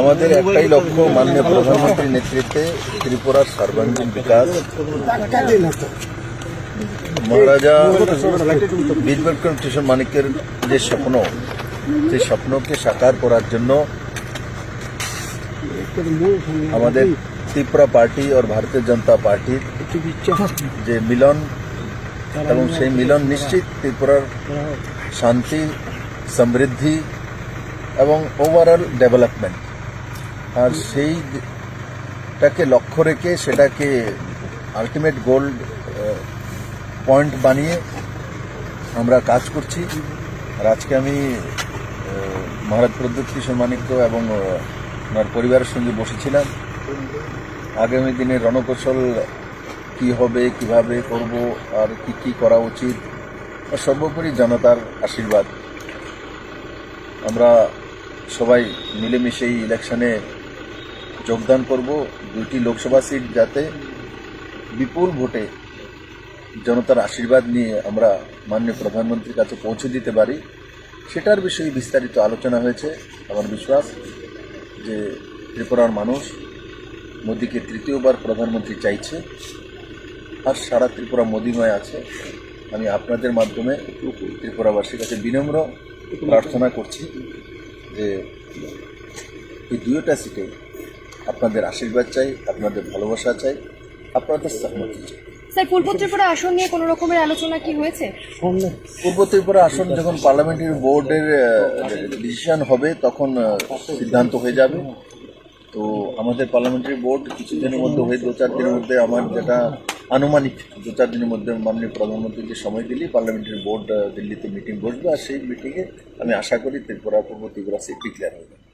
আমাদের একটাই লক্ষ্য, মাননীয় প্রধানমন্ত্রীর নেতৃত্বে ত্রিপুরার সর্বাঙ্গীন বিকাশ। মহারাজা বীরবিক্রম কিশোর মানিক্যের যে স্বপ্ন, সেই স্বপ্নকে সাকার করার জন্য আমাদের ত্রিপুরা পার্টি और ভারতীয় জনতা পার্টির যে মিলন, এবং সেই মিলন নিশ্চিত ত্রিপুরার শান্তি, সমৃদ্ধি এবং ওভারঅল ডেভেলপমেন্ট। আর সেইটাকে লক্ষ্য রেখে সেটাকে আলটিমেট গোল পয়েন্ট বানিয়ে আমরা কাজ করছি। আর আজকে আমি মহারাজ প্রদ্যুৎ কিশোর মানিক্য এবং ওনার পরিবারের সঙ্গে বসেছিলাম। আগামী দিনে রণকৌশল কি হবে, কিভাবে করব, আর কি করা উচিত, আর সর্বোপরি জনতার আশীর্বাদ। আমরা সবাই মিলেমিশে এই ইলেকশনে যোগদান করব। 2টি লোকসভা সিট যাতে বিপুল ভোটে জনতার আশীর্বাদ নিয়ে আমরা মাননীয় প্রধানমন্ত্রীর কাছে পৌঁছে দিতে পারি, সেটার বিষয়ে বিস্তারিত আলোচনা হয়েছে। আমার বিশ্বাস যে ত্রিপুরার মানুষ মোদীকে তৃতীয়বার প্রধানমন্ত্রী চাইছে, আর সারা ত্রিপুরা মোদীময় আছে। আমি আপনাদের মাধ্যমে ত্রিপুরাবাসীর কাছে বিনম্র প্রার্থনা করছি যে এই 2টা সিটে আপনাদের আশীর্বাদ চাই, আপনাদের ভালোবাসা চাই, আপনাদের সহমতি চাই। স্যার, পূর্ব ত্রিপুরা আসন নিয়ে কোনো রকমের আলোচনা কি হয়েছে? পূর্ব ত্রিপুরা আসন যখন পার্লামেন্টারি বোর্ডের ডিসিশন হবে তখন সিদ্ধান্ত হয়ে যাবে। তো আমাদের পার্লামেন্টারি বোর্ড কিছুদিনের মধ্যে হয়ে 2-4 দিনের মধ্যে, আমার যেটা আনুমানিক 2-4 দিনের মধ্যে মাননীয় প্রধানমন্ত্রীকে সময় দিলেই পার্লামেন্টারি বোর্ড দিল্লিতে মিটিং বসবে। আর সেই মিটিংয়ে আমি আশা করি ত্রিপুরা পূর্ব ত্রিপুরা সিট ডিক্লেয়ার হয়ে যাবে।